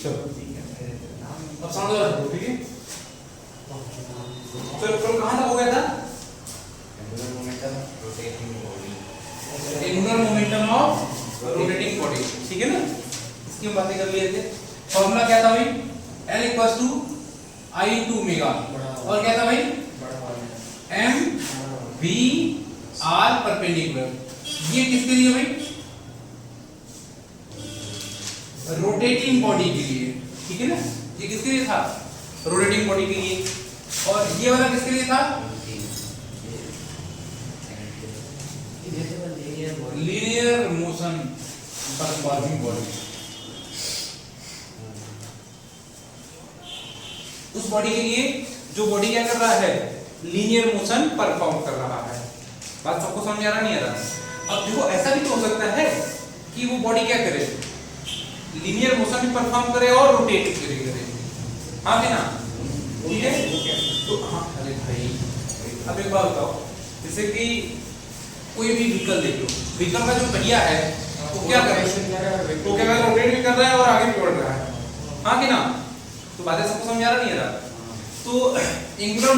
चलो अब समझ लो, ठीक है। चलो कल कहाँ तक हो गया था? Angular momentum rotating body, angular momentum of rotating body, ठीक है ना। इसकी हम बातें कर लिए थे। फॉर्मूला क्या था भाई? L equals to I to omega, और क्या था भाई? M V R perpendicular. ये किसके लिए भाई? रोटेटिंग बॉडी के लिए, ठीक है ना। ये किसके लिए था? रोटेटिंग बॉडी के लिए। और ये वाला किसके लिए था? Linear motion performing body. उस बॉडी के लिए जो बॉडी क्या कर रहा है? लीनियर मोशन परफॉर्म कर रहा है। बात सबको समझ आ रहा नहीं आ रहा? अब देखो ऐसा भी तो हो सकता है कि वो बॉडी क्या करे, लीनियर मोशन भी परफॉर्म करे और रोटेट भी करे, हाँ कि ना? ठीक है। तो हाँ, अरे भाई अब एक बात बताओ, जैसे कि कोई भी व्हीकल देख लो, व्हीकल का जो पहिया है वो क्या कर रहा है? वो क्या रोटेट भी कर रहा है और आगे भी बढ़ रहा है, हाँ कि ना? तो बातें सबको समझ आ रहा नहीं आ रहा? तो angular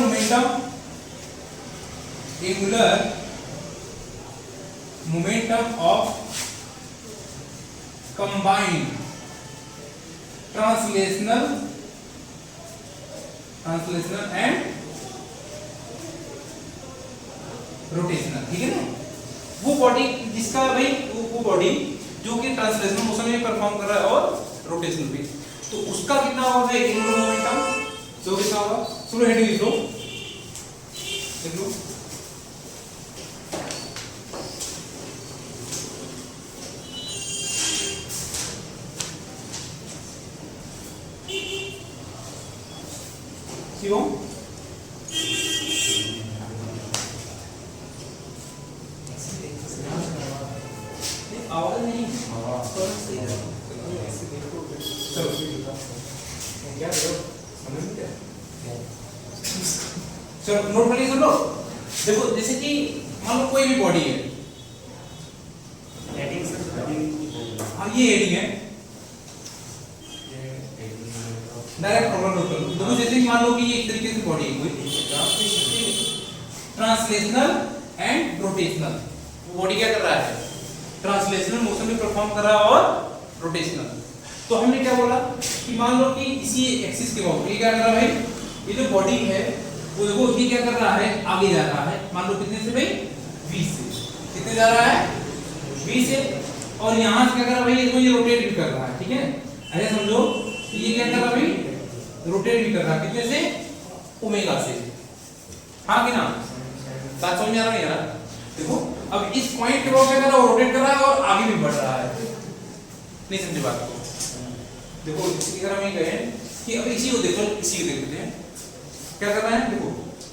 momentum of combined translational and rotational, ठीक है ना। वो बॉडी जिसका भाई वो बॉडी जो कि ट्रांसलेशनल मोशन में परफॉर्म कर रहा है और रोटेशनल भी, तो उसका कितना होगा एंगुलर मोमेंटम? तो कितना होगा? चलो हेडिंग लिख लो, लिख लो। क्यों? आवाज नहीं, चलो नोट कर लीजिए। देखो जैसे कि मान लो कोई भी बॉडी है, हाँ ये हेडिंग है, डायरेक्ट प्रॉब्लम नोट कर लो। देखो जैसे कि मान लो कि ये एक तरीके से बॉडी है कोई, ट्रांसलेशनल एंड रोटेशनल। वो बॉडी क्या कर रहा है? ट्रांसलेशनल मोशन भी परफॉर्म कर रहा है और रोटेशनल। तो हमने क्या बोला कि मान लो कि इसी एक्सिस के अबाउट ये क्या कर रहा है भाई? ये जो बॉडी है वो देखो ये क्या कर रहा है? आगे जा रहा है। मान लो कितने से भाई? v से। कितने जा रहा है? v से। और यहां से क्या कर रहा है भाई? इसको ये रोटेट भी कर रहा है, ठीक है। ऐसे समझो कि ये क्या कर रहा है भाई? रोटेट भी कर रहा है। कितने से? ओमेगा से, हाँ कि ना? बात समझ में आ रहा नहीं आ रहा? देखो अब इस पॉइंट के बाद क्या कर रहा है? रोटेट कर रहा है और आगे भी बढ़ रहा है। नहीं समझे बात को? देखो इसी तरह हम ये कहें कि अब इसी को देखो, इसी को देखते हैं क्या कर रहा है। देखो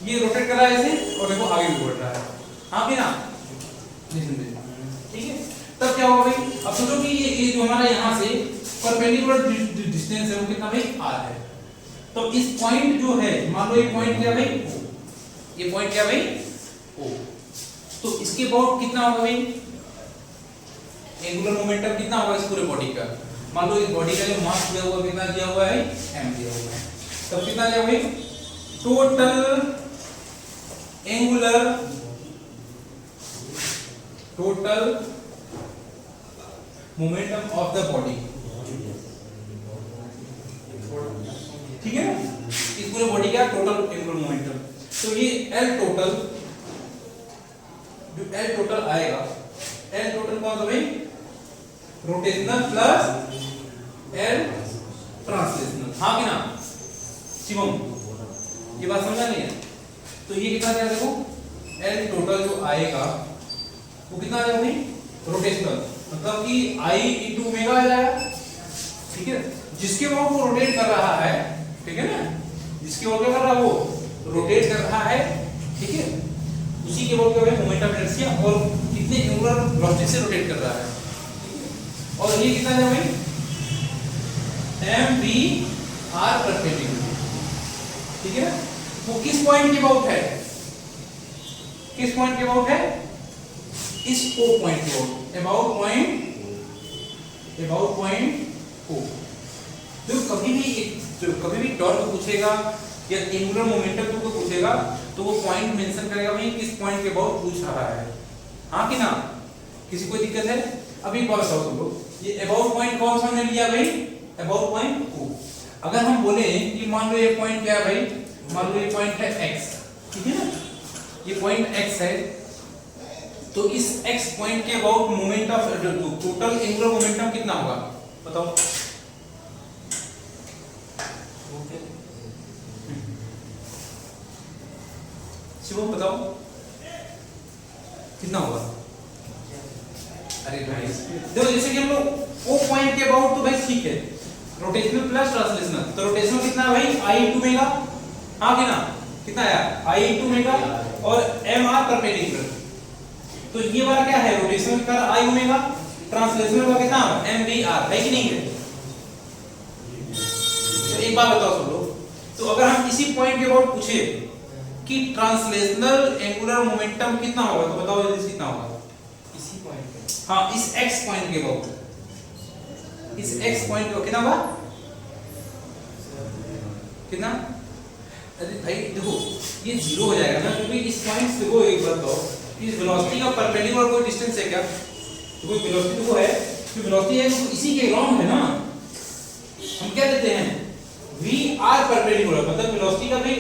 ये रोटेट कर रहा है ऐसे और देखो आगे भी बढ़ रहा है, हाँ कि ना? नहीं समझे? ठीक है। तब क्या होगा भाई? अब सोचो कि ये जो हमारा यहाँ से परपेंडिकुलर डिस्टेंस है वो कितना भाई? r है। तो इस पॉइंट जो है, मान लो ये पॉइंट क्या भाई? o। ये पॉइंट क्या भाई? o। तो इसके अबाउट कितना होगा भाई? एंगुलर मोमेंटम कितना होगा इस पूरे बॉडी का? मान लो इस बॉडी का जो मास दिया हुआ कितना दिया हुआ है? m दिया हुआ है। तब कितना दिया भाई? Total momentum of the body, ठीक है ना। इस पूरे बॉडी का टोटल एंगुलर मोमेंटम। तो ये L टोटल, जो L टोटल आएगा, L टोटल कौन सा भाई? रोटेशनल प्लस L ट्रांसलेशनल, हाँ कि ना शिवम? ये बात समझा नहीं है? तो ये कितना आएगा? देखो L टोटल जो आएगा वो कितना आएगा भाई? रोटेशनल, मतलब कि I into ओमेगा आ जाएगा, ठीक है। जिसके बाद वो रोटेट कर रहा है, ठीक है ना, जिसके बाद क्या कर रहा है वो रोटेट कर रहा है, ठीक है, उसी के बाद क्या है? मोमेंटम इनर्शिया, और कितने एंगुलर वेलोसिटी से रोटेट कर रहा है, ठीक है। और ये कितना है भाई? m v r परपेंडिकुलर, ठीक है। वो किस पॉइंट के अबाउट है? किस पॉइंट के अबाउट है? इस O पॉइंट के अबाउट, अबाउट पॉइंट O। तो कभी भी टॉर्क पूछेगा या एंगुलर मोमेंटम तुमको पूछेगा तो वो पॉइंट मेंशन करेगा भाई किस पॉइंट के अबाउट पूछ रहा है, हाँ कि ना? किसी कोई दिक्कत है? अभी एक बात बताओ तुम लोग, ये अबाउट पॉइंट कौन सा हमने लिया भाई? About point O। अगर हम बोले कि मान लो ये पॉइंट क्या है भाई, मान लो ये पॉइंट है x, ठीक है ना, ये पॉइंट x है, तो इस x पॉइंट के about moment of total angular momentum कितना होगा बताओ? शिवम बताओ कितना होगा? अरे भाई देखो, जैसे कि हम लोग O पॉइंट के अबाउट तो भाई ठीक है, रोटेशनल प्लस ट्रांसलेशनल, तो रोटेशनल कितना है भाई? I ओमेगा, हाँ कि ना? कितना आया? I ओमेगा और mr परपेंडिकुलर, तो ये वाला क्या है? रोटेशनल का I ओमेगा, ट्रांसलेशनल का कितना mvr है कि नहीं है? तो एक बात बताओ सब लोग, तो अगर हम इसी पॉइंट के अबाउट पूछे कि ट्रांसलेशनल एंगुलर मोमेंटम कितना होगा तो बताओ जल्दी कितना होगा? इसी पॉइंट पे, हाँ इस x पॉइंट के अबाउट, इस x पॉइंट को कितना होगा? कितना? अरे भाई देखो ये जीरो हो जाएगा ना, क्योंकि इस पॉइंट से देखो एक बात बताओ, इस वेलोसिटी का परपेंडिकुलर कोई डिस्टेंस है क्या? तो कोई वेलोसिटी तो है, तो वेलोसिटी है तो इसी के अराउंड है ना। हम क्या देते हैं? vr परपेंडिकुलर, मतलब वेलोसिटी का भाई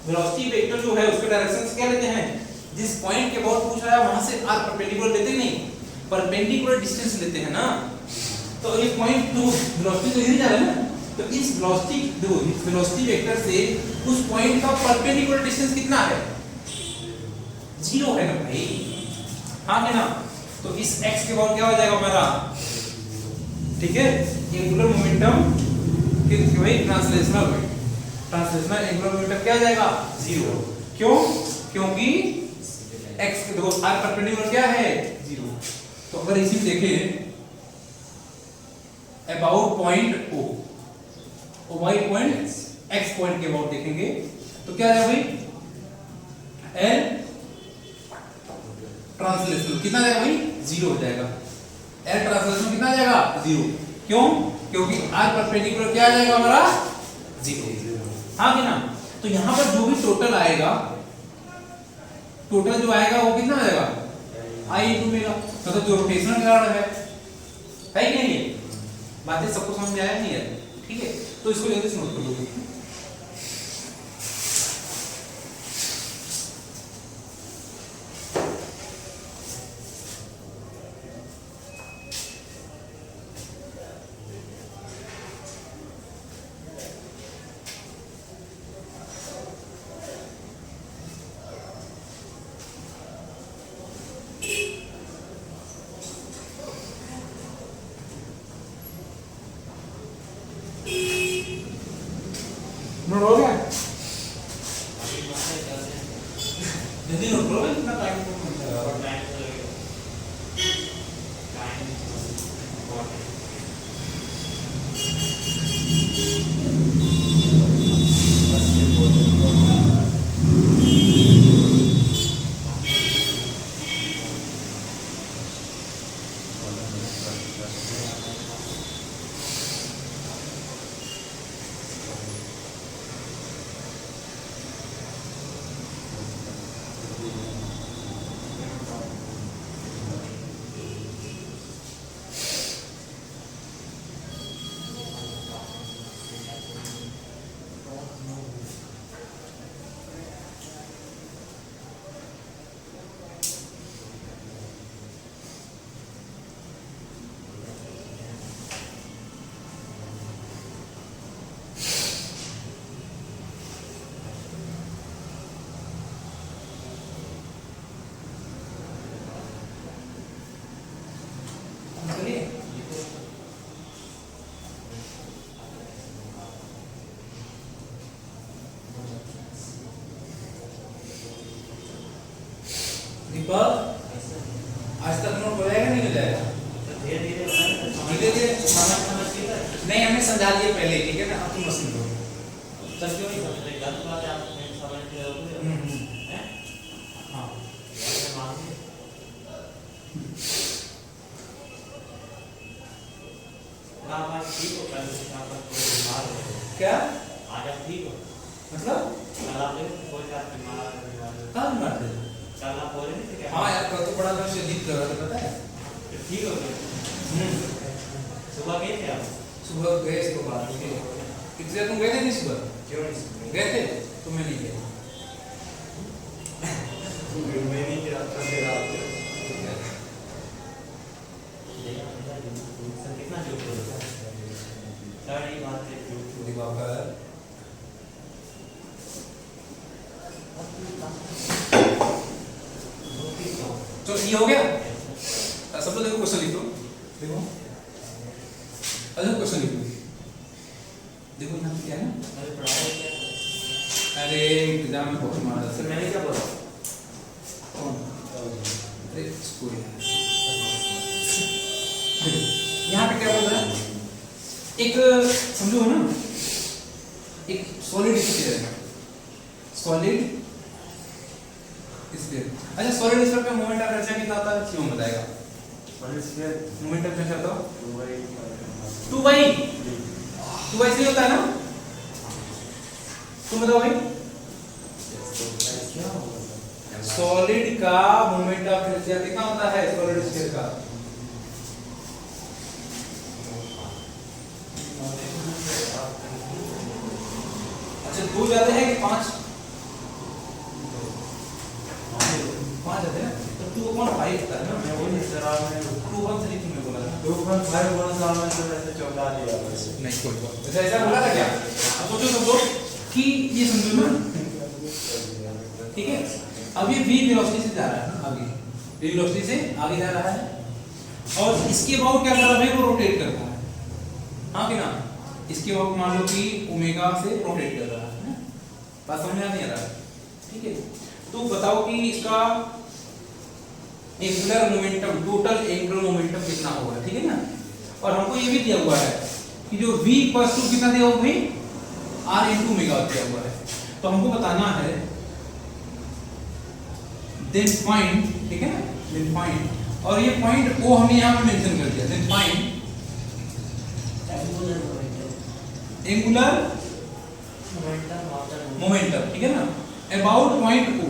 वेलोसिटी वेक्टर जो है उसके डायरेक्शन से क्या लेते हैं? जिस पॉइंट के अबाउट पूछ रहा है वहां से r परपेंडिकुलर लेते नहीं, परपेंडिकुलर डिस्टेंस लेते हैं ना। तो ये पॉइंट तो वेलोसिटी तो यही जा रहा है ना, तो इस वेलोसिटी देखो, इस वेलोसिटी वेक्टर से उस पॉइंट का परपेंडिकुलर डिस्टेंस कितना है? जीरो है ना भाई, हाँ है ना? तो इस x के अबाउट क्या हो जाएगा हमारा? ठीक है, एंगुलर मोमेंटम कि भाई ट्रांसलेशनल एंगुलर मोमेंटम क्या आ जाएगा? जीरो। क्यों? क्योंकि x देखो r परपेंडिकुलर क्या है? जीरो। तो अगर इसी देखें about point O, y point x point के अबाउट देखेंगे तो क्या है भाई? l ट्रांसलेशनल कितना जाएगा भाई? जीरो हो जाएगा। l ट्रांसलेशनल कितना आ जाएगा? जीरो। क्यों? क्योंकि r परपेंडिकुलर क्या आ जाएगा हमारा? जीरो, हाँ कि ना? तो यहां पर जो भी टोटल आएगा, टोटल जो आएगा वो कितना आएगा? I ओमेगा, मतलब जो रोटेशनल कारण है कि नहीं? बातें सबको समझ में आया नहीं है? ठीक है, तो इसको जल्दी से नोट कर लो। नोट हो गया? जल्दी नोट करो, कितना टाइम लगेगा? दीपक आज तक नोट हो जाएगा नहीं हो जाएगा? धीरे धीरे धीरे धीरे नहीं, हमने समझा दिया पहले, ठीक है ना? अब तुम मशीन करो। सर क्यों नहीं समझ रहे? गलत बात है, आप समझ रहे हो हैं? हाँ ना बात ठीक हो, पहले से आप कोई बीमार हो क्या आज आप ठीक हो? मतलब कल आप देखो कोई आप बीमार कहाँ बीमार थे? कल आप बोले नहीं थे क्या? हाँ यार कल तो बड़ा दर्द शदीद कर रहा था पता है। तो ठीक हो गया। सुबह गए थे आप? सुबह गए इसको बाहर कितने तुम गए थे नहीं सुबह? क्यों नहीं गए थे तो मैं नहीं गया। मैं नहीं गया था मेरा कितना जोर बोलता है सारी बातें झूठ दिवाकर तो ये हो गया। सब लोग देखो क्वेश्चन लिखो देखो अच्छा क्वेश्चन लिखो देखो यहाँ पे क्या है ना। अरे पढ़ाई क्या अरे एग्जाम में बहुत मारा सर मैंने क्या बोला कौन अरे स्कूल यहाँ पे क्या बोल रहा है एक समझो ना एक सॉलिड स्फीयर है सॉलिड स्फीयर। अच्छा सॉलिड स्फीयर पे मोमेंट ऑफ इनर्शिया कितना होता है क्यों बताएगा मोमेंट ऑफ इनर्शिया बताओ 2y सही होता है ना तुम बताओ भाई सॉलिड का मोमेंट ऑफ इनर्शिया कितना होता है सॉलिड स्फीयर का अच्छा 2 ज्यादा है कि 5 आते हैं तो 2/5 होता है ना मैं वो नहीं सर आपने 2/3 तुमने बोला था 2.5 बोला साल में सर ऐसे चौका दिया बस नहीं कोई बात अच्छा ऐसा बोला था क्या अब सोचो सब लोग कि ये समझो ना ठीक है अब ये v वेलोसिटी से जा रहा है ना आगे v वेलोसिटी से आगे जा रहा है और इसके अबाउट क्या कर रहा है भाई वो रोटेट कर रहा है हाँ कि ना इसके अबाउट मान लो कि ओमेगा से रोटेट कर रहा है बात समझ में नहीं आ रहा ठीक है तो बताओ कि इसका angular momentum total angular momentum कितना होगा ठीक है ना और हमको ये भी दिया हुआ है कि जो v कितना दिया हुआ भाई r into ओमेगा दिया हुआ है तो हमको बताना है देन फाइंड ठीक है ना देन फाइंड और ये पॉइंट o हमने यहां पे मेंशन कर दिया देन फाइंड एंगुलर मोमेंटम ठीक है ना about point o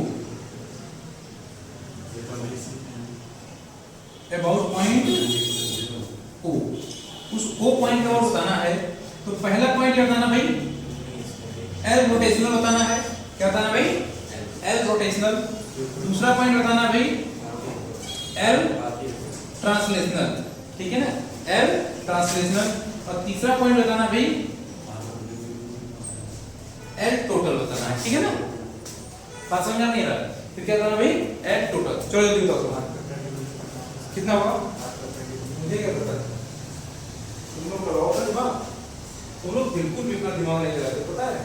about point o उस o पॉइंट का और बताना है तो पहला पॉइंट क्या बताना भाई l रोटेशनल बताना है क्या बताना भाई l रोटेशनल दूसरा पॉइंट बताना भाई l ट्रांसलेशनल ठीक है ना l ट्रांसलेशनल और तीसरा पॉइंट बताना भाई l टोटल बताना है ठीक है ना बात समझ में नहीं आ रहा फिर क्या बताना भाई l टोटल चलो जल्दी बताओ कितना होगा मुझे क्या पता तुम लोग लगाओ ना दिमाग तुम लोग बिल्कुल भी अपना दिमाग नहीं लगाते पता है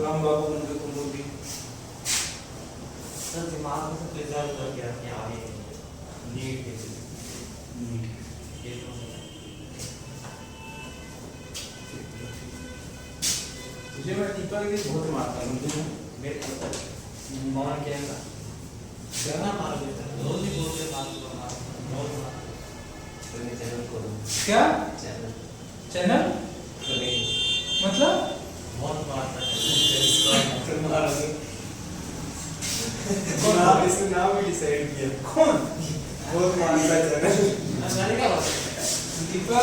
राम बाबू बन गए तुम लोग भी सर दिमाग में सब रिजल्ट कर गया कि आगे नीट तुझे मैं टीपा के बहुत मारता हूं तुझे मेरे कौन कहेगा क्या ना मार देता रोज ही बोलते बात को मार रोज मार तो मैं चैनल खोलूं क्या चैनल चैनल मतलब बहुत मारता है मारोगे नाम इसने नाम भी डिसाइड किया कौन बहुत मानता है चैनल मैंने क्या बात टीपा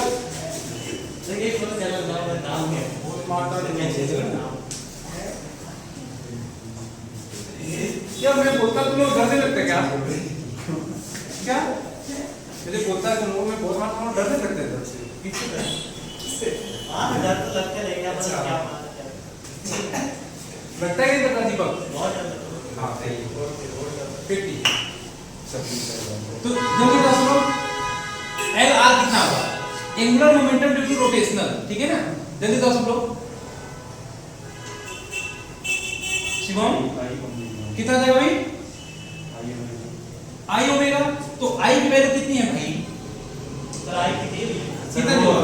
देखिए कौन चैनल नाम है बहुत मारता है क्या चैनल नाम क्या मैं बोलता तुम लोग डरने लगते क्या क्या मुझे बोलता है तुम लोग मैं बहुत मारता हूँ डरने लगते थे पीछे हां डर तो लगता है लेकिन अपन क्या मारता है लगता है कि डरता दीपक बहुत डर लगता है हाँ सही है 50 तो जल्दी बता सुनो एल आर कितना होगा angular momentum due to rotational ठीक है ना जल्दी बताओ सब लोग शिवम कितना जाएगा भाई आई ओमेगा तो आई की वैल्यू कितनी है भाई सर आई कितनी है कितना होगा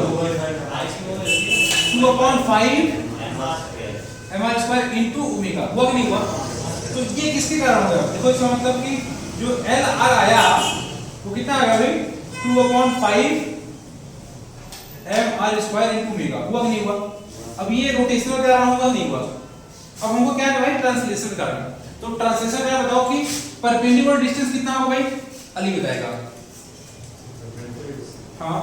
आई की वैल्यू 2/5 mr² इनटू ओमेगा हुआ कि नहीं हुआ तो ये किसके कारण होगा देखो इसका मतलब कि जो एल आर आया वो कितना आएगा भाई 2/5 M R square into omega, हुआ कि नहीं हुआ? अब ये रोटेशनल करा होगा, नहीं हुआ। अब हमको क्या है भाई, ट्रांसलेशन करना। तो ट्रांसलेशन क्या बताओ कि परपेंडिकुलर डिस्टेंस कितना होगा भाई? अली बताएगा। हाँ,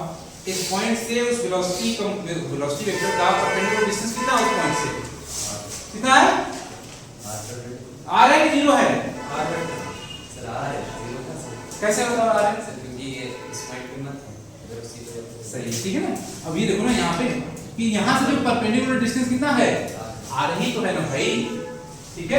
इस पॉइंट से उस वेलोसिटी वेक्टर का परपेंडिकुलर डिस्टेंस कितना है? उस पॉइंट से कितना है? आर है कि जीरो है? सर आ रहे जीरो का सर कैसे बताओ आर है? सर क्योंकि ये इस पॉइंट पे मत है इधर उसी पे सही, ठीक है ना। अब ये देखो ना यहाँ पे कि यहाँ से जो परपेंडिकुलर डिस्टेंस कितना है? आर ही तो है ना भाई, ठीक है।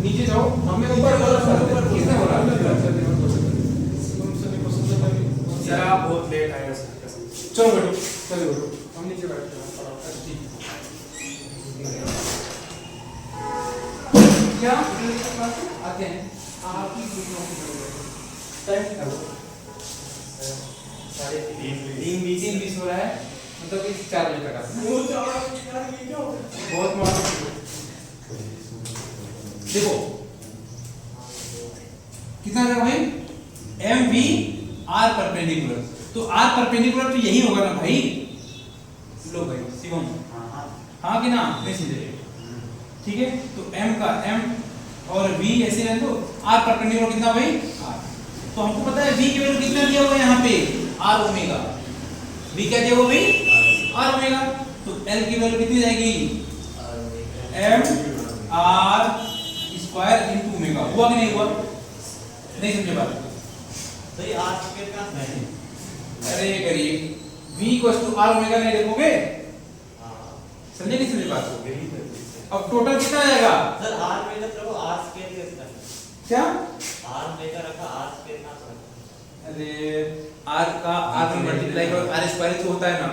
नीचे जाओ, हमने ऊपर बोला सर, किसने बोला? सर आप बहुत लेट आए सर कसम से। चलो बैठो, चलो बैठो, हम नीचे बैठते हैं। क्या आते हैं आप ही टाइम कितना हो? 3:20 हो रहा है, मतलब कि 4 बजे तक आते हैं। बहुत मॉर्निंग। देखो कितना है भाई? एम वी आर परपेंडिकुलर, तो आर परपेंडिकुलर तो यही होगा ना भाई। लो भाई शिवम, हाँ कि ना? नहीं समझे, ठीक है। तो m का m और v ऐसे रहने दो। r परपेंडिकुलर कितना भाई? r। तो हमको पता है v की वैल्यू कितना दिया हुआ है यहाँ पे? r omega. v क्या दिया हुआ भाई? r omega. तो l की वैल्यू कितनी जाएगी? m r square into omega, हुआ कि नहीं हुआ? नहीं समझे बात? तो ये r स्क्वायर का नहीं। अरे गरीब, v = r ओमेगा नहीं लिखोगे? समझे नहीं समझे बात को? अब टोटल कितना आ जाएगा? सर r में रखो r स्क्वायर कैसे? क्या r में रखा r स्क्वायर ना रखा। अरे r का r में मल्टीप्लाई करो, r स्क्वायर तो होता है ना।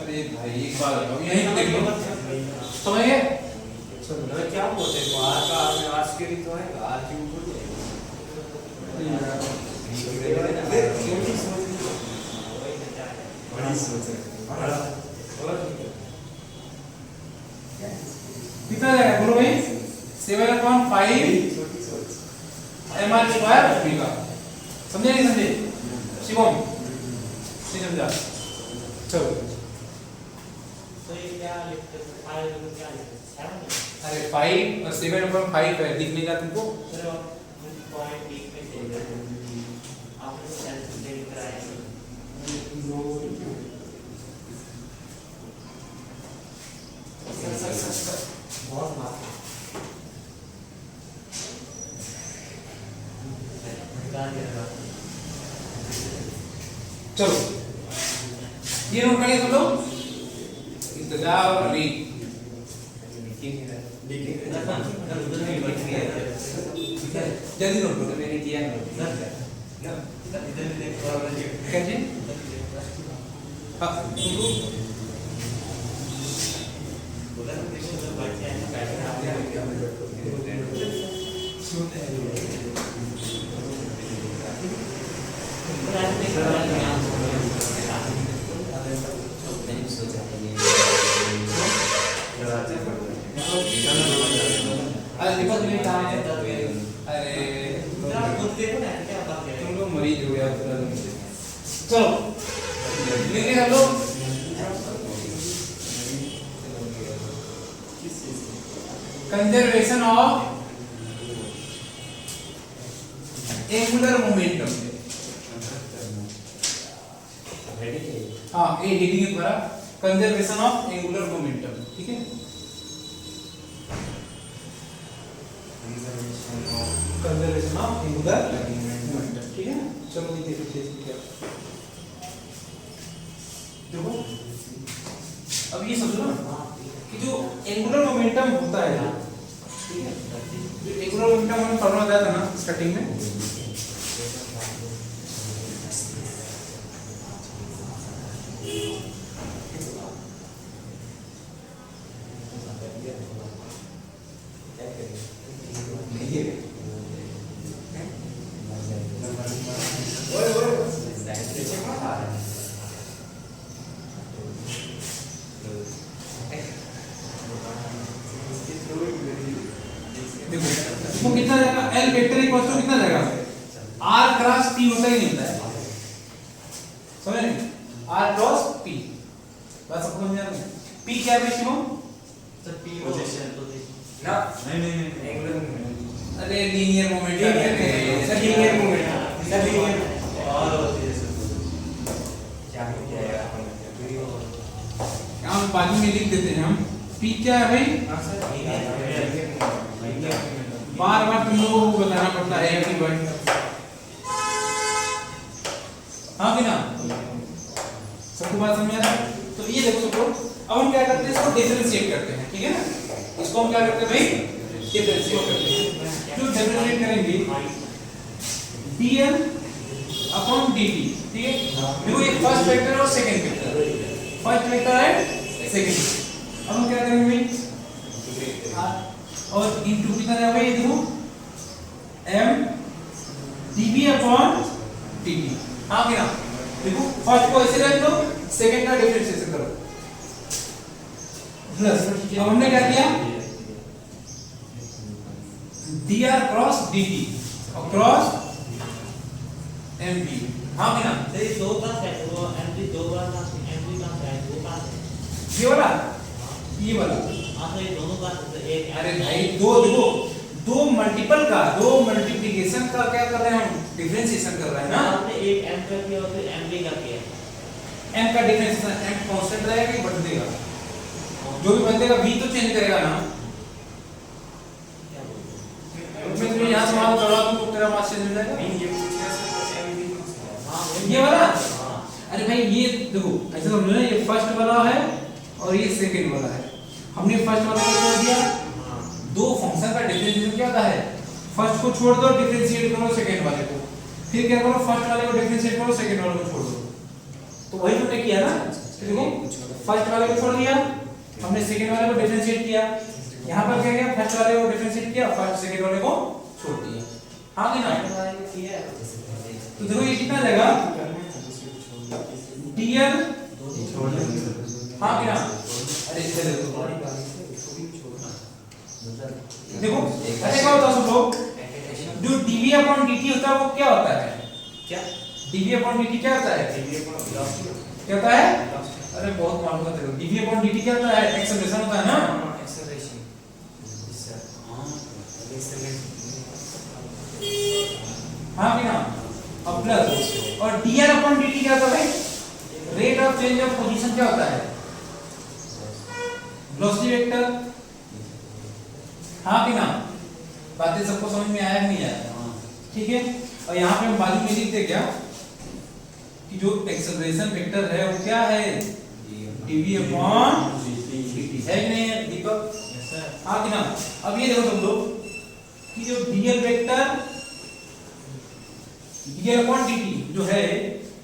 अरे भाई एक बार बताओ, यहीं पे देख लो, समझ गए? सर क्या बोलते हैं तो आर का आर में आर स्क्वायर ही तो आएगा आर क्यूब हो जाएगा। बड़ी सोच है बड़ा और कितना जाएगा बोलो भाई? 7.5 छोटी सोच एम आर स्क्वायर ओमेगा। समझे नहीं समझे शिवम? नहीं समझा? चलो तो ये क्या लिखते हैं? 5 को क्या लिखते हैं? 7। अरे 5 और 7.5 है, लिखने का तुमको। सर पॉइंट बीच में चाहिए आपने सेंस से लिख रहा है। बहुत मार चलो ये नोट करिए सब लोग। इंतजार और अली जल्दी नोट करो। मैंने किया क्या जी? हाँ सुनो, अरे देखो तुम्हें कहाँ है? अरे तुम लोग मरीज हो गया पूरा दिन से। चलो लिखे हम लोग। Conservation of angular momentum. हाँ ये हेडिंग है तुम्हारा, कंजर्वेशन ऑफ एंगुलर मोमेंटम, ठीक है। कंजर्वेशन ऑफ एंगुलर मोमेंटम, ठीक है ना। चलो ये देखो क्या देखो। अब ये समझो ना कि जो एंगुलर मोमेंटम होता है, ठीक है, जो एंगुलर मोमेंटम हमने फॉर्मूला बताया था ना स्टार्टिंग में, देखो इसको कितना जाएगा, L वेक्टर इक्वल टू कितना जाएगा, R क्रॉस P होता ही नहीं होता है, समझ रहे हैं, R क्रॉस P, बात सबको समझ आ रही है। P क्या है शिवम, सर पी पोजीशन तो ना नहीं एंगुलर अरे linear moment sir linear movement sir linear और होती है सर क्या किया है हम बाजू में लिख देते हैं हम, P क्या है भाई, हां सर लीनियर बार बार तुम लोगों को बताना पड़ता है कि वर्ड, हाँ कि ना, सबको बात समझ आ रहा है। तो ये देखो सबको, अब हम क्या करते हैं, इसको डिफरेंशिएट करते हैं, ठीक है ना, इसको हम क्या करते हैं भाई, डिफरेंशिएट करते हैं। जो डिफरेंशिएट करेंगे dl अपॉन dt, ठीक है, देखो ये फर्स्ट वेक्टर और सेकंड वेक्टर, फर्स्ट वेक्टर है सेकंड, अब हम क्या करेंगे भाई, और इनटू कितना जाएगा ये देखो m dv अपॉन dt, हाँ कि ना, देखो फर्स्ट को ऐसे रख दो, सेकंड का डिफरेंशिएशन करो, प्लस अब हमने क्या किया, dr क्रॉस dt और क्रॉस mv, हाँ कि ना, सर ये दो का है वो एमडी दो बार का एमडी का है वो का है ये वाला, ये वाला, हां सर ये दोनों का एक अरे भाई दो देखो, दो मल्टीपल का, दो मल्टीप्लिकेशन का क्या कर रहे हैं हम, डिफरेंशिएशन कर रहे हैं ना, आपने एक एम का किया और फिर एमडी का किया m का डिफरेंशिएशन, m कांस्टेंट रहेगा कि बढ़ देगा, जो भी बढ़ेगा v तो चेंज करेगा ना, क्या बोलते उसमें तुम यहां से वहां दौड़ा तो तेरा मास चेंज हो जाएगा, हैं ये वाला, हां अरे भाई ये देखो ऐसे समझो ना, ये फर्स्ट वाला है और ये सेकंड वाला है, हमने फर्स्ट वाला को छोड़ दिया, दो फंक्शन का डिफरेंशिएशन क्या होता है, फर्स्ट को छोड़ दो डिफरेंशिएट करो सेकंड वाले को, फिर क्या करो फर्स्ट वाले को डिफरेंशिएट करो सेकंड वाले को छोड़ दो, तो वही तुमने किया ना, देखो फर्स्ट वाले को छोड़ दिया, हमने सेकंड वाले को डिफरेंशिएट किया, यहां पर क्या किया, फर्स्ट वाले को डिफरेंशिएट किया, फर्स्ट सेकंड वाले को छोड़ दिया, हाँ कि ना, तो देखो ये कितना जाएगा, dl, हाँ कि ना, अरे इसे देखो देखो, अच्छा क्या होता है सब लोग, जो dv अपॉन dt होता है वो क्या होता है, क्या dv अपॉन dt क्या होता है, क्या होता है, अरे बहुत मालूम है तेरे को, dv अपॉन dt क्या होता है, एक्सेलरेशन होता है ना, हाँ कि ना, अब प्लस और dr अपॉन dt क्या होता है, rate of change of position क्या होता है, वेलोसिटी वेक्टर, हाँ कि ना, बातें सबको समझ में आया नहीं आया, ठीक है, और यहाँ पे हम बाजू में लिखते क्या कि जो एक्सेलरेशन वेक्टर है वो क्या है, dv अपॉन dt है कि नहीं दीपक, हाँ कि ना, अब ये देखो तुम लोग कि जो dl vector dl upon dt जो है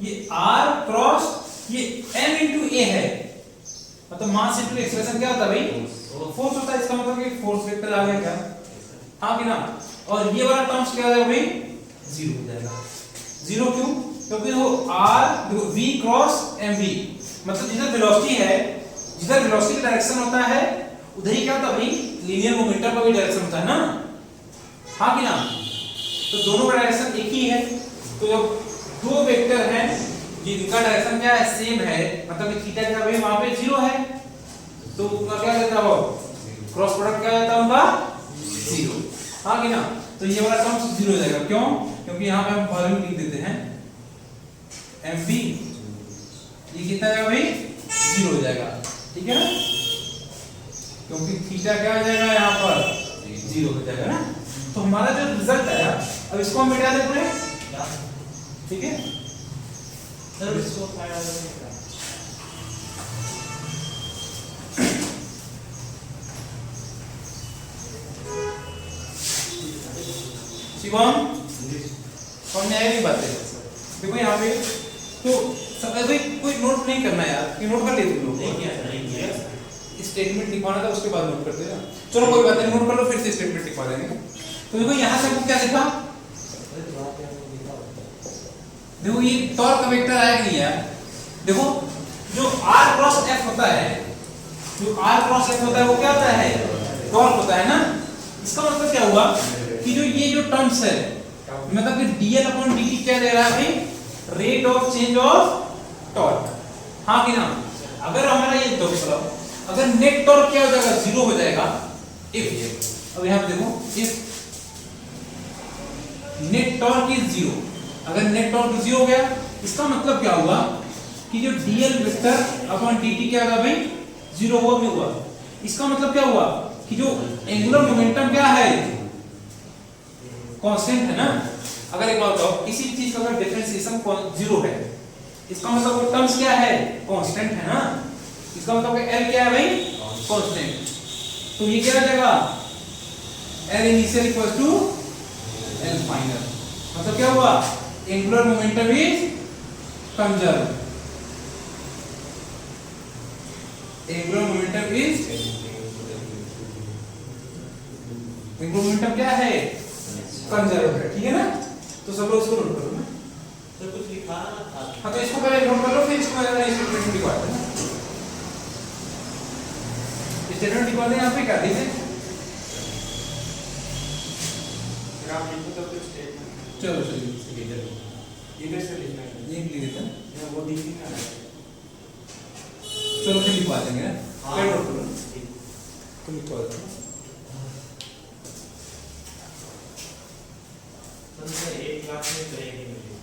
ये r क्रॉस ये m into a है, मतलब मास इनटू एक्सेलरेशन क्या होता है भाई, फोर्स होता है, इसका मतलब कि फोर्स वेक्टर आ गया क्या, हाँ कि ना, और ये वाला टर्म्स क्या हो जाएगा भाई, जीरो हो जाएगा, जीरो क्यों, क्योंकि वो r v क्रॉस mv, मतलब जिधर वेलोसिटी है, जिधर वेलोसिटी का डायरेक्शन होता है उधर ही क्या होता है भाई, लीनियर मोमेंटम का भी डायरेक्शन होता है ना, हाँ कि ना, तो दोनों का डायरेक्शन एक ही है, तो जब दो वेक्टर हैं जिनका डायरेक्शन क्या है, सेम है, मतलब कि थीटा क्या है वहां पे जीरो है, तो उनका क्या रहता है, क्रॉस प्रोडक्ट क्या रहता है उनका, जीरो, हाँ कि ना, तो ये वाला टर्म जीरो हो जाएगा, क्यों, क्योंकि यहाँ पे हम वॉल्यूम लिख देते हैं mv, ये कितना आएगा भाई, जीरो हो जाएगा, ठीक है ना, क्योंकि थीटा क्या हो जाएगा यहाँ पर, जीरो हो जाएगा ना, तो हमारा जो रिजल्ट आया, अब इसको हम मिटा दे पूरे, ठीक है, सर इसको फाइंड आउट करना शिवम समझ में आएगी बातें, देखो यहाँ पे तो भाई कोई नोट नहीं करना यार, कि नोट कर ले तुम लोग, नहीं किया स्टेटमेंट लिखवाना था उसके बाद नोट करते हैं, चलो कोई बात नहीं, नोट कर लो फिर से स्टेटमेंट लिखवा देंगे, तो देखो यहाँ से हमको क्या लिखा, देखो ये टॉर्क का वेक्टर आया नहीं यार, देखो जो r क्रॉस f होता है, जो r क्रॉस f होता है वो क्या होता है, टॉर्क होता है ना, इसका मतलब क्या हुआ हुआ कि जो ये जो टर्म्स है मतलब कि dl अपॉन dt क्या दे रहा है भाई, rate of change of torque, हाँ कि ना। अगर हमारा ये तो मतलब अगर नेट टॉर्क क्या हो जाएगा, जीरो हो जाएगा इफ, अब यहां पे देखो if net torque is zero, अगर नेट टॉर्क जीरो हो गया इसका मतलब क्या हुआ कि जो dl वेक्टर अपॉन dt क्या होगा भाई, जीरो हुआ नहीं हुआ। इसका मतलब क्या हुआ कि जो एंगुलर मोमेंटम क्या है, कांस्टेंट है ना। अगर एक बात बताओ, किसी भी चीज का अगर डिफरेंशिएशन जीरो है इसका मतलब वो टर्म्स क्या है, कांस्टेंट है ना। इसका मतलब l क्या है भाई, कांस्टेंट। तो ये क्या हो जाएगा, l initial equals to l final. मतलब क्या हुआ, angular momentum is conserve, angular momentum is, angular momentum क्या है, कंजर्व है, ठीक है ना। तो सब लोग इसको नोट करो ना, तो कुछ लिखा ना था। हाँ तो इसको पहले नोट कर लो, फिर इसको मैंने स्टेटमेंट लिखवा देना। स्टेटमेंट लिखवा दें यहाँ पे क्या दीजिए, आप लिखो तो कुछ स्टेटमेंट चलो चलिए इधर से लिखना है, ये लिख देते हैं, या वो दिखना है। चलो फिर लिखवा देंगे ना, हाँ। पहले नोट करो तुम लिखवा दो। तो एक क्लास में ब्रेक नहीं मिली।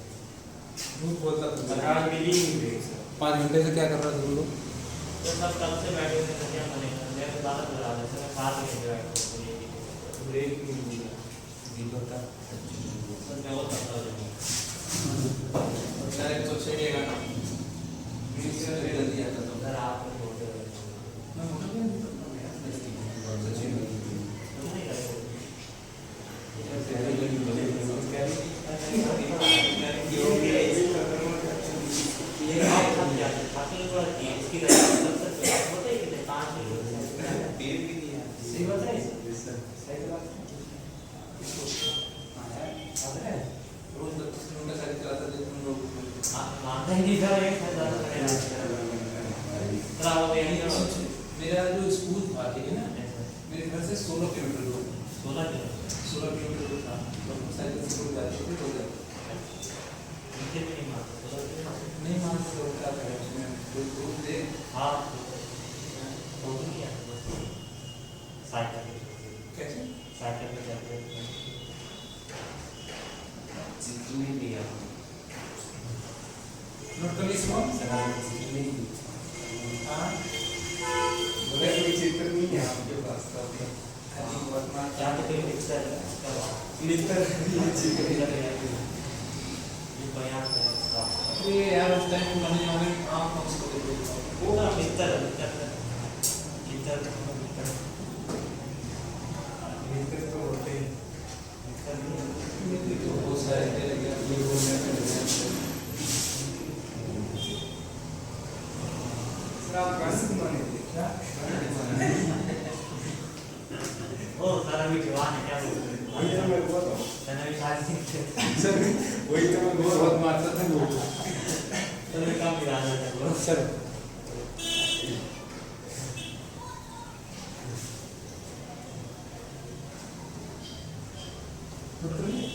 झूठ बोलता तुम, आज मिली नहीं ब्रेक सर। 5 घंटे से क्या कर रहा था तुम लोग। तो सब कब से बैठे हुए थे, क्या बनेगा, मैं तो बात कर रहा था सर, मैं साथ में बैठा हूँ। ब्रेक नहीं मिला जीरो का। सर मैं वो करता हूँ। डायरेक्ट तो चलेगा ना, मिनिस्टर से जल्दी आता तो सर आप लोग बोलते हो। मैं बोल रहा हूं सचिन तुम नहीं करते। ये आप थक जाते हैं, खाते हैं थोड़ा तेज इसकी तरह सबसे होता है कि 5 मिनट पेड़ भी नहीं है। सही बात है। सही बात है। हां यार आता है रोज 25 किलोमीटर साइकिल चलाता थे तुम लोग। मानते ही नहीं सर, एक हजार मेरा जो स्कूल था ठीक है ना, मेरे घर से 16 किलोमीटर दूर, 16 किलोमीटर 16 किलोमीटर दूर था। तो साइकिल से रोज जाते थे, तो नीचे भी नहीं मानते 16 किलोमीटर नहीं मानते तो क्या करें उसमें, कोई दूर दे हाँ तो नहीं है साइकिल कैसे साइकिल पे जाते हैं जितनी दिया नोट कर इसको। जितनी दी। हां बोले कोई चित्र नहीं है आपके पास तो अभी वर्तमान क्या तो कोई पिक्चर है क्या बात लिखकर ये बयान है इसका अरे यार उस टाइम मैंने हमें आंख में उसको देख लिया। वो ना पिक्चर पिक्चर लिखकर तो होते हैं। ये तो बहुत सारे थे लेकिन ये बोलने पे सर आप कैसे बने थे क्या? ओ सारा भी जवान है क्या बोल रहे वही तो मैं बोल रहा हूँ। मैंने भी शादी सर वही तो मैं बोल रहा बहुत हूँ। मारता था वो। तो मैं काम गिरा था वो चलो नोट कर लिए?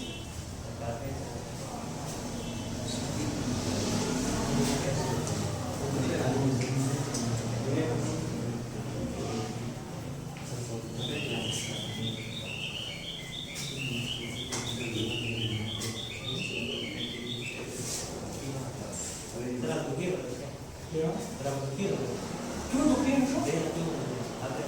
तेरा दुखी हो क्या क्या तेरा दुखी हो क्यों दुखी है मतलब? दे क्यों आते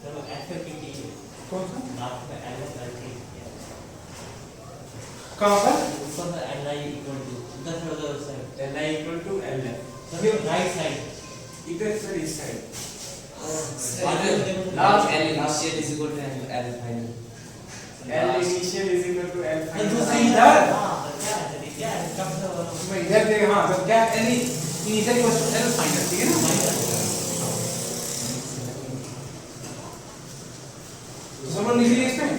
चलो एफएपीटी कौन सा नाम का एलएसएलटी कहाँ पर ऊपर का एलआई इक्वल टू उधर से उधर side L I equal to L है। सभी राइट साइड इधर सर इस side. Log L initial is equal to L final. L initial is equal to L तो final। दूसरी इधर। हां क्या है कब से मैं इधर देख, हाँ तो क्या any initial equals to L final, ठीक है ना। तो सब लोग लिख लिए इसमें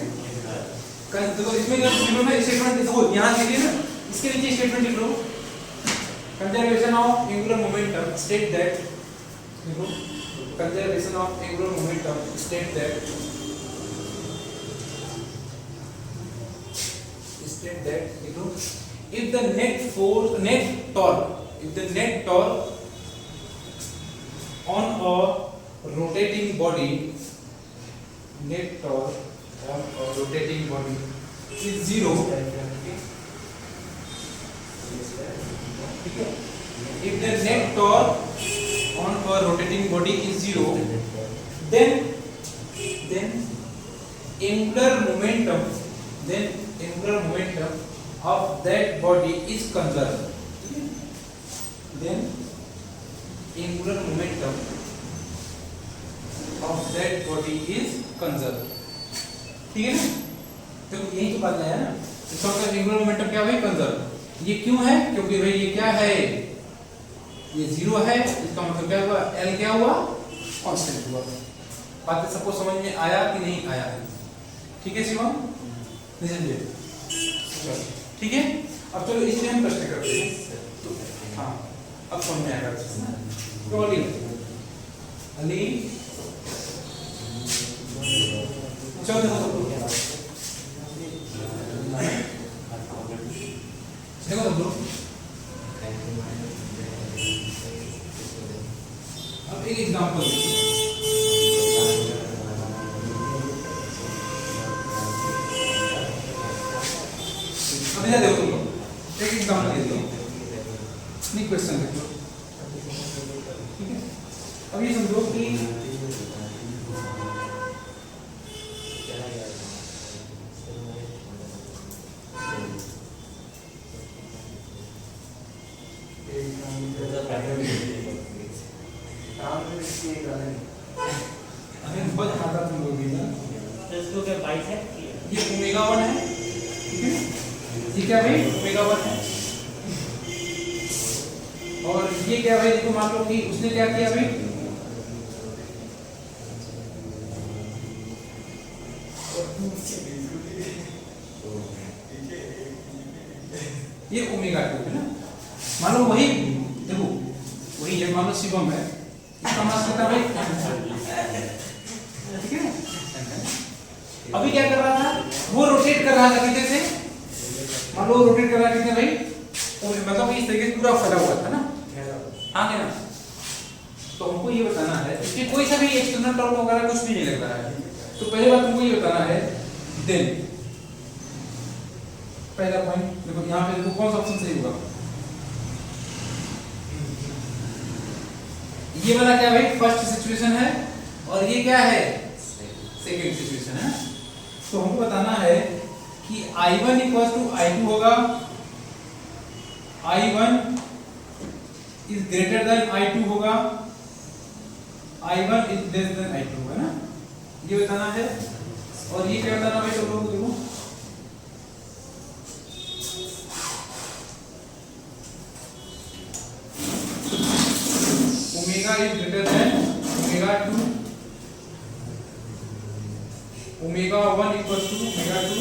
कहीं, तो इसमें जब इन्होंने स्टेटमेंट देखो यहाँ लिखिए ना, इसके नीचे स्टेटमेंट लिख लो, conservation of angular momentum state that, देखो conservation of angular momentum state that देखो if the net torque on a rotating body is zero, if the net torque on a rotating body is zero, then angular momentum of that body is conserved. Then angular momentum of that body is conserved. ठीक है ना? तो यही तो बात है ना, इसका मतलब एंगुलर मोमेंटम क्या हुई? कंजर्व। ये क्यों है? क्योंकि भाई ये क्या है, ये जीरो है, इसका मतलब क्या हुआ? L क्या हुआ? कांस्टेंट हुआ। बात सबको समझ में आया कि नहीं आया? ठीक है शिवम, समझिए। ठीक है, अब चलो इसमें हम प्रश्न करते हैं। हाँ, अब समझ में आएगा। तो अली चलो देखो सब लोग, अब एक एग्जांपल देखो, तुम लोग एक एग्जांपल दे दो, नहीं क्वेश्चन देखो, ठीक है। अब ये समझो कि बहुत हाथा तुम लोग भी ना, इसको क्या बाइसेप्ट किया? ये ओमेगा 1 है, ठीक है। ये क्या भाई? ओमेगा 1 है। और ये क्या भाई? देखो मान लो कि उसने क्या किया भाई, ये ओमेगा 2 है ना। मान लो वही, देखो वही है, मान लो शिवम है, इसका मास कितना भाई? ठीक है। अभी क्या कर रहा था? वो रोटेट कर रहा था कितने से? मान लो रोटेट कर रहा है कितने भाई? मतलब इस तरीके से पूरा फैला हुआ था ना, हाँ है ना। तो हमको ये बताना है, इसमें कोई सा भी एक्सटर्नल टॉर्क वगैरह कुछ भी नहीं लग रहा है। तो पहले बात तुमको ये बताना है, देन पहला पॉइंट देखो यहाँ पे, देखो कौन सा ऑप्शन सही होगा? ये वाला क्या भाई? फर्स्ट सिचुएशन है, और ये क्या है? सेकंड सिचुएशन है। तो हमको बताना है कि I1 इक्वल टू I2 होगा, I1 is greater then I2 होगा, I1 is less then I2 होगा ना, ये बताना है। और ये क्या बताना भाई? तो लोग देखो omega is greater than omega 2, omega 1 equal to omega 2,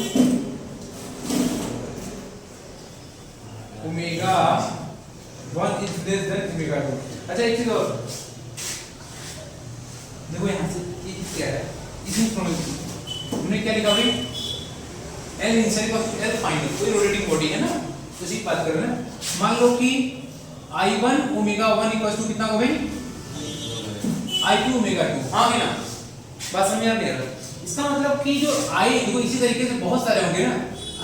omega 1 is less than omega 2। अच्छा एक चीज और देखो, यहाँ से ये क्या है? इसमें हमने क्या लिखा भाई? L initial equal to L final, कोई रोटेटिंग बॉडी है ना, उसी की बात कर रहे हैं। मान लो कि I1 ओमेगा 1 इक्वल टू कितना होगा भाई? I2 ओमेगा 2, हाँ है ना? बात समझ आ रही है? इसका मतलब कि जो I देखो इसी तरीके से बहुत सारे होंगे ना,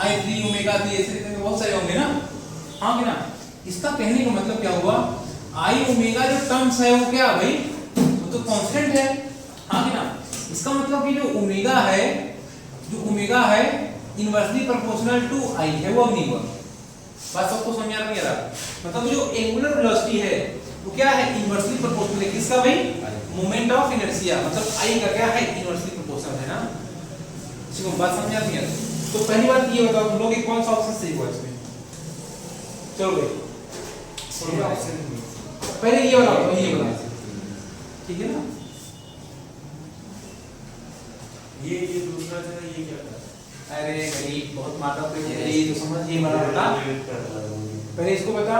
I3 ओमेगा 3 ऐसे तरीके से बहुत सारे होंगे ना, हाँ है ना? इसका कहने का मतलब क्या हुआ? I ओमेगा जो टर्म्स है वो क्या भाई? वो तो कांस्टेंट है, हाँ है ना? इसका मतलब कि जो ओमेगा है इनवर्सली प्रोपोर्शनल टू I है, वो अब नहीं हुआ। बात सबको समझ आ रही है? मतलब जो एंगुलर वेलोसिटी है वो क्या है? इनवर्सली प्रोपोर्शनल है किसका भाई? मोमेंट ऑफ इनर्शिया, मतलब I का क्या है? इनवर्सली प्रोपोर्शनल है ना। किसी को बात समझ आती है? तो पहली बात ये बताओ तुम लोग कि कौन सा ऑप्शन सही हुआ इसमें? चलो भाई पहले ये वाला, ठीक है ना? ये दूसरा जो है ये क्या था? अरे गरीब बहुत माता पे तो समझ ये वाला बता पहले इसको बता।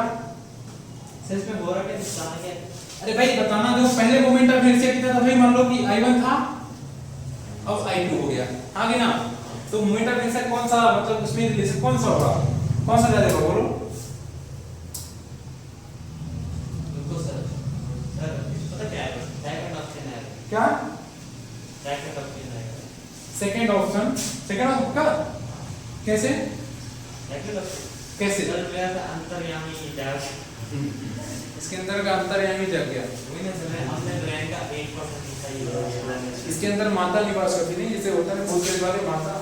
सर इसमें बोरा के निशान क्या है? अरे भाई बताना दो पहले मोमेंट ऑफ इनर्शिया कितना था भाई मान लो कि I1 था अब I2 हो गया आगे ना तो मोमेंट ऑफ इनर्शिया कौन सा मतलब उसमें रिलेशन कौन सा होगा कौन सा ज्यादा होगा बोलो। बिल्कुल सर। सर पता क्या है? सेकंड ऑप्शन है। क्या सेकंड ऑप्शन है। सेकंड ऑप्शन का कैसे सेकंड ऑप्शन कैसे सर मेरा अंतर्यामी जाग इसके अंदर का अंतर यहाँ भी जग गया वही ना सर हमने ब्रेन का 1% दिखाई है। इसके अंदर माता निवास करती नहीं जैसे होता है बहुत सारे वाले माता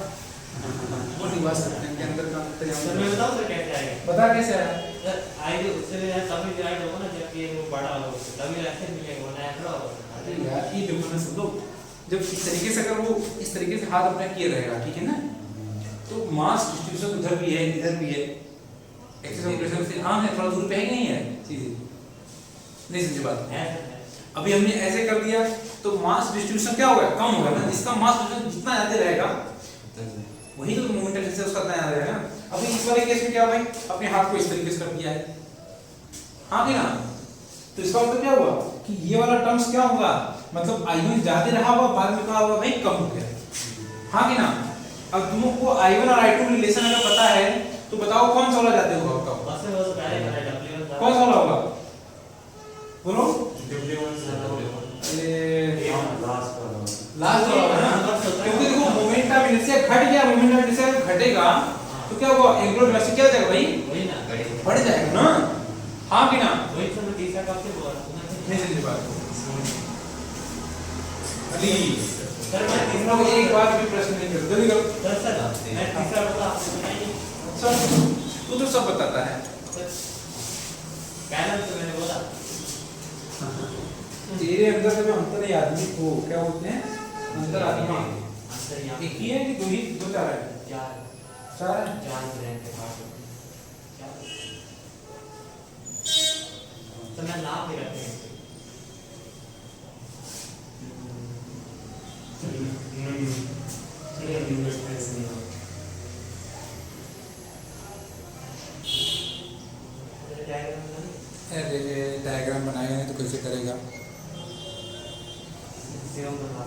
वो निवास करते हैं इनके अंदर का अंतर सर मैं यहाँ बताऊं सर कैसे आएगा? बता कैसे आया सर आएगा उससे भी तभी डिवाइड होगा ना जब ये वो बड़ा होगा तभी ऐसे मिलेगा वरना ऐसा होगा। अरे यार ये देखो ना सब लोग जब इस तरीके से अगर वो इस तरीके से हाथ अपना किए रहेगा ठीक है ना तो मास डिस्ट्रीब्यूशन उधर भी है इधर भी है एक्सेस ऑफ प्रेशर से हाँ है थोड़ा दूर पे है कि नहीं है सीधे नहीं समझे बात है सर है। अभी हमने ऐसे कर दिया तो मास डिस्ट्रीब्यूशन क्या होगा कम होगा ना जिसका मास डिस्ट्रीब्यूशन जितना ज्यादा रहेगा वही तो मोमेंट है उसका उतना ज्यादा रहेगा ना। अभी इस वाले केस में क्या भाई अपने हाथ को इस तरीके से कर दिया है हाँ कि ना तो इसका मतलब क्या हुआ कि ये वाला टर्म्स क्या होगा मतलब I1 ज्यादा रहा हुआ बाद में कहा हुआ भाई कम हो गया हाँ कि ना। अब तुमको I1 और I2 रिलेशन अगर पता है तो बताओ कौन सा वाला ज्यादा होगा बताओ बस से बस पहले मैंने W1 कौन सा वाला होगा बोलो अरे लास्ट वाला होगा ना क्योंकि देखो मोमेंट ऑफ इनर्शिया घट गया मोमेंट ऑफ इनर्शिया घटेगा तो क्या होगा एंगुलर वेलोसिटी क्या हो जाएगा भाई वही ना बढ़ जाएगा ना हाँ कि ना वही सर तीसरा कब से बोला नहीं समझे बात अली सर मैं तुम तीसरा लोग एक बार भी प्रश्न नहीं करते जल्दी करो सर मैं तीसरा बोला आपको बताइए सब तू तो सब बताता है पहला तो मैंने बोला तेरे अंदर से जो अंतर आदमी को क्या बोलते हैं अंतर आत्मा आंसर यहाँ एक ही है कि दो ही दो चार है चार चार है चार ब्रेन के पास चार तो मैं नाम भी रखते हैं अरे डायग्राम बनाएगा नहीं तो कैसे करेगा सिरम बना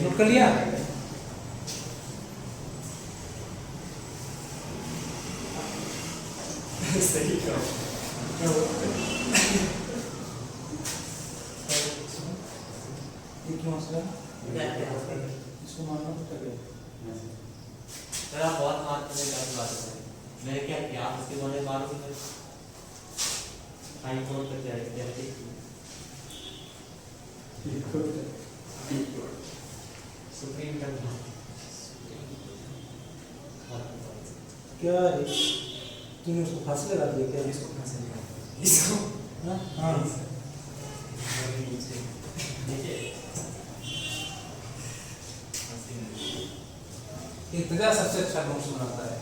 नोट कर लिया सही कहा ये क्यों मसला इसको मारना तो क्या मेरा बहुत मार्क में गलत बात है मैंने क्या किया आप इसके बारे में मालूम है हाई कोर्ट तक जाएगा सुप्रीम कोर्ट क्या है तूने उसको फांसी लगा दिया क्या इसको फांसी लगा इसको हाँ हाँ इतना सबसे अच्छा नोट्स बनाता है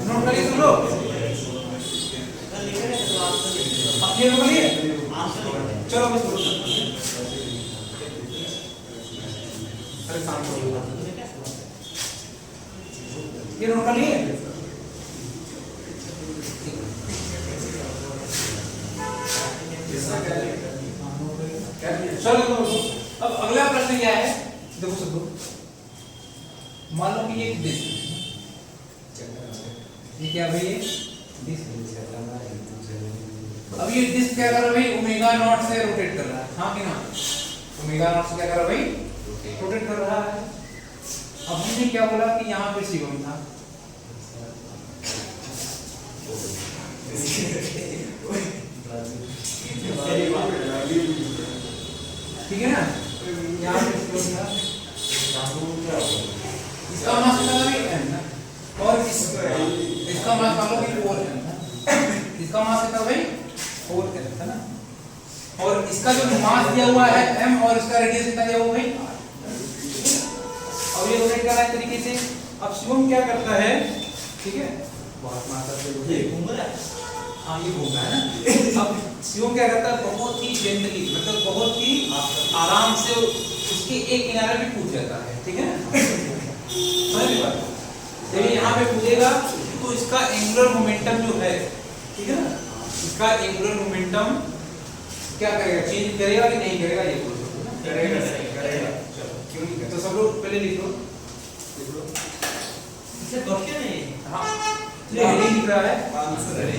नोट करिए तुम लोग ये नोट करिए चलो बस अरे शाम को ये नोट कर लिए चलो अब अगला प्रश्न क्या है देखो सब मान लो कि ये एक डिस्क ये क्या भाई ये डिस्क अब ये डिस्क क्या कर रहा है भाई ओमेगा नॉट से रोटेट कर रहा है हाँ कि ना ओमेगा नॉट से क्या कर रहा है भाई रोटेट कर रहा है अब हमने क्या बोला कि यहाँ पे शिवम था, ठीक है ना, यहाँ पे शिवम था, इसका मास कितना था m ना, और इसका मास मान लो कि 4m था, इसका मास कितना भाई 4m था ना, और इसका जो मास दिया हुआ है m और इसका रेडियस कितना दिया हुआ भाई, अब ये रोटेट कर रहा है तरीके से। अब शिवम क्या करता है, ठीक है, बहुत मात्रा से ये घूम रहा है। हाँ ये घूम रहा है ना। अब शिवम क्या करता है, बहुत ही जेंटली, मतलब बहुत ही आराम से उसके एक किनारे पे कूद जाता है, ठीक है ना, समझ रही बात। जब ये यहाँ पे कूदेगा तो इसका एंगुलर मोमेंटम जो है, ठीक है ना, इसका एंगुलर मोमेंटम क्या करेगा, चेंज करेगा कि नहीं करेगा, ये बोल सकते हो ना, करेगा। चलो क्यों नहीं करता, तो सब लोग पहले लिख लो, इससे क्वेश्चन है। हाँ ये हेडिंग लिख रहा है, आंसर है।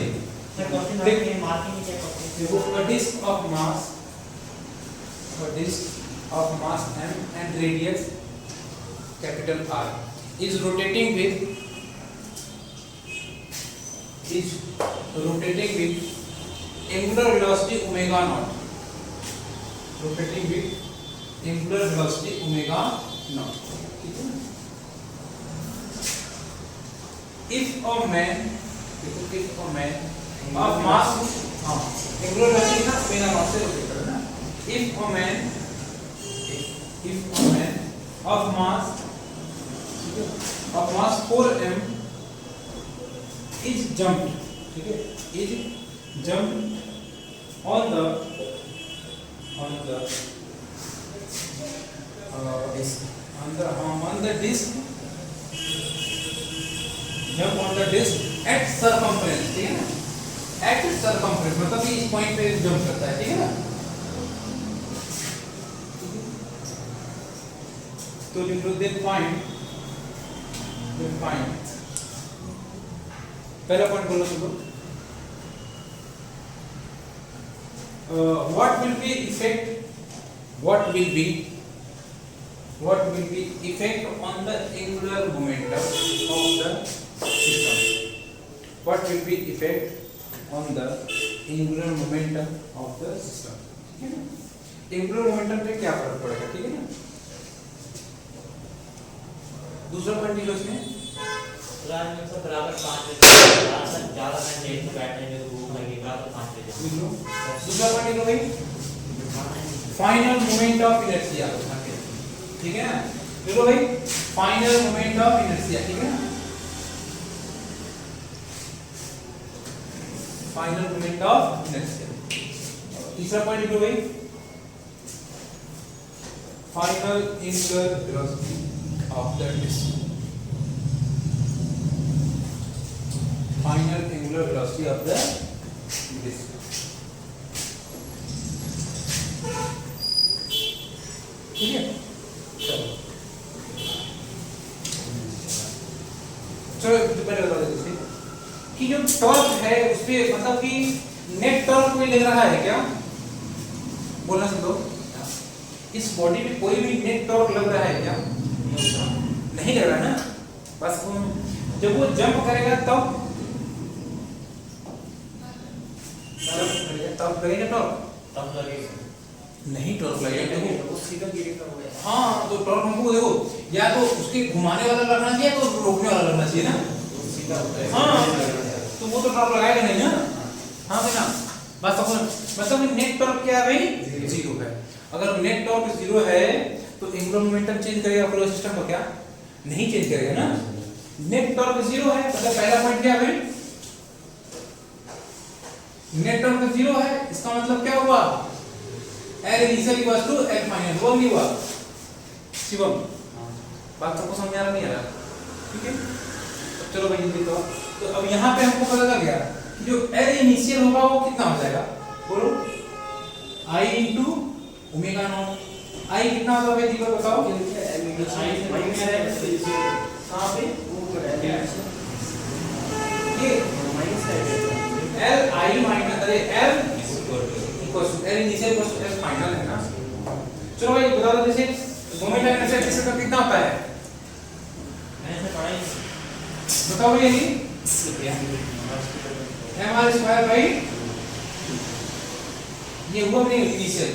सर क्वेश्चन देख- है मार्किंग क्या क्वेश्चन। देखो a disk of mass m and radius capital R is rotating with angular velocity omega naught, rotating with angular velocity omega naught, ठीक है ना। if a man of mass, हाँ angular velocity ना omega naught से rotate करो ना, if a man of mass 4m is jumped, ठीक है, is jumped on the disk, jump on the disk at circumference, ठीक है ना, at circumference मतलब कि इस पॉइंट पे जंप करता है, ठीक है ना। तो लिख लो then find पहला पॉइंट बोलो सुनो, what will be effect on the angular momentum of the system, what will be effect on the angular momentum of the system, ठीक है ना, angular momentum पे क्या फर्क पड़ेगा, ठीक है ना। दूसरा पॉइंट लिखो इसमें, राज में सब बराबर 5 बजे ज्यादा मैं लेट में बैठने में भूख लगी बराबर 5 बजे लिख लो। दूसरा पॉइंट लिखो भाई, फाइनल मोमेंट ऑफ इनर्शिया, ठीक है ना, लिखो भाई फाइनल मोमेंट ऑफ इनर्शिया, ठीक है ना, फाइनल मोमेंट ऑफ इनर्शिया। तीसरा पॉइंट लिखो भाई final angular velocity of the disk, final angular velocity of the disk, ठीक है। चलो पहले बता देते कि जो टॉर्क है उसपे मतलब कि नेट टॉर्क कोई लग रहा है क्या, बोलना सब लोग, इस बॉडी में कोई भी नेट टॉर्क लग रहा है क्या, नहीं लग रहा ना, बस जब वो जंप करेगा तब लगेगा टॉर्क, तब लगेगा नहीं टॉर्क लगेगा, देखो वो सीधा गिरेगा वो। हाँ तो टॉर्क हमको देखो या तो उसके घुमाने वाला लगना चाहिए तो रोकने वाला लगना चाहिए ना, सीधा होता है। हाँ तो वो तो टॉर्क लगाएगा नहीं ना, हाँ भाई ना, बस अपन मतलब नेट टॉर्क क्या है भाई, जीरो है। अगर नेट टॉर्क जीरो है तो एंगुलर मोमेंटम चेंज करेगा फ्लो सिस्टम का, क्या नहीं चेंज करेगा ना, नेट टॉर्क जीरो है, मतलब पहला पॉइंट क्या है भाई, नेट टॉर्क जीरो है, इसका मतलब क्या हुआ, L initial equal to L final, वो नहीं हुआ शिवम, बात सबको समझ आ रहा नहीं आ रहा, ठीक है। अब चलो भाई ये तो अब यहाँ पे हमको पता लग गया कि जो L इनिशियल होगा वो कितना हो जाएगा, बोलो I into omega naught, I कितना होगा भाई दीपक बताओ, कहाँ पे ये L I माइनस अरे L equals to L initial equals to L final है ना। चलो भाई बता दो जैसे मोमेंट ऑफ इनर्शिया किसका कितना होता है, बताओ भैया ये mr² बाई ये हुआ नहीं इनिशियल,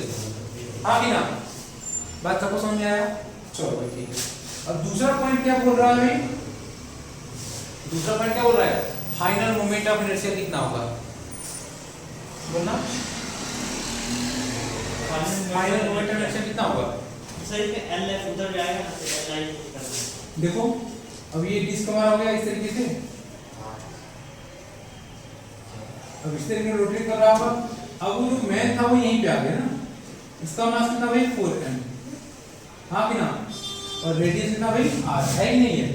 हाँ कि ना? बात सबको समझ में आया? चलो भाई ठीक है। अब दूसरा पॉइंट क्या बोल रहा है भाई? दूसरा पॉइंट क्या बोल रहा है? फाइनल मोमेंट ऑफ इनर्शिया कितना होगा? बोलना। फाइनल मोमेंट ऑफ इनर्शिया कितना होगा? सही में LF उधर जाएगा ना, तो LI करना। देखो अब ये डिस्क हमारा हो गया इस तरीके से, अब इस तरीके से रोटेट कर रहा होगा। अब वो जो मैन था वो यहीं पे आ गया ना, इसका मास कितना भाई 4m, हाँ कि ना? और रेडियस कितना भाई r है ही नहीं है,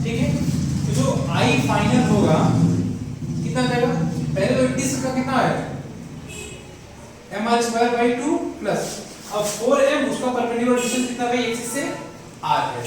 ठीक है? तो जो I फाइनल होगा कितना जाएगा? पहले तो डिस्क का कितना है mr²/2 प्लस अब 4m, उसका परपेंडिकुलर डिस्टेंस कितना भाई एक्सिस से r है।